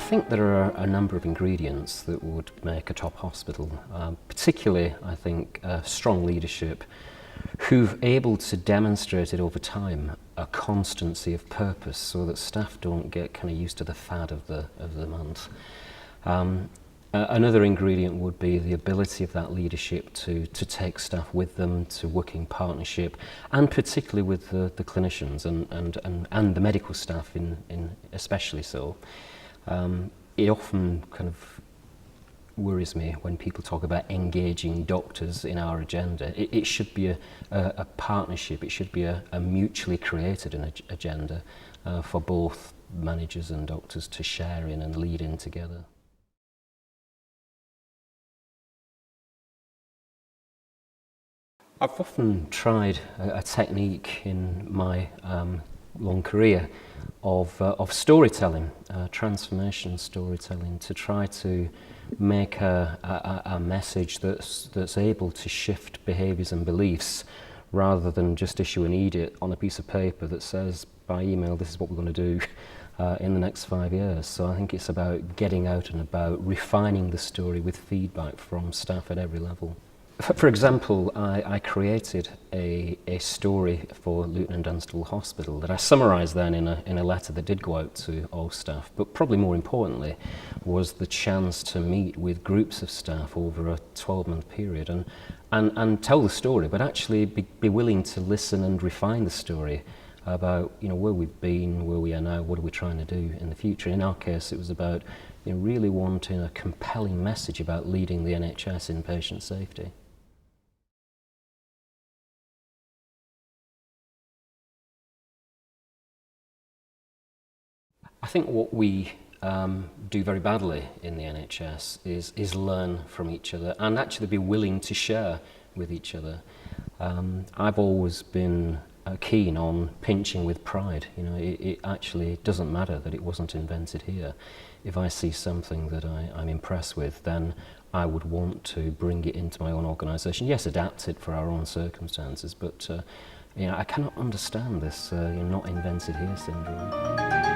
think there are a number of ingredients that would make a top hospital, particularly I think strong leadership who've able to demonstrate it over time, a constancy of purpose so that staff don't get kind of used to the fad of the month. Another ingredient would be the ability of that leadership to take staff with them, to work in partnership, and particularly with the clinicians and the medical staff in especially so. It often kind of worries me when people talk about engaging doctors in our agenda. It should be a partnership, it should be a mutually created agenda for both managers and doctors to share in and lead in together. I've often tried a technique in my long career of storytelling, transformation storytelling, to try to make a message that's able to shift behaviours and beliefs rather than just issue an edict on a piece of paper that says by email this is what we're going to do in the next 5 years. So I think it's about getting out and about refining the story with feedback from staff at every level. For example, I created a story for Luton and Dunstable Hospital that I summarised then in a letter that did go out to all staff, but probably more importantly was the chance to meet with groups of staff over a 12-month period and tell the story, but actually be willing to listen and refine the story about where we've been, where we are now, what are we trying to do in the future. In our case, it was about really wanting a compelling message about leading the NHS in patient safety. I think what we do very badly in the NHS is learn from each other and actually be willing to share with each other. I've always been keen on pinching with pride. It actually doesn't matter that it wasn't invented here. If I see something that I'm impressed with, then I would want to bring it into my own organisation. Yes, adapt it for our own circumstances, but I cannot understand this not invented here syndrome.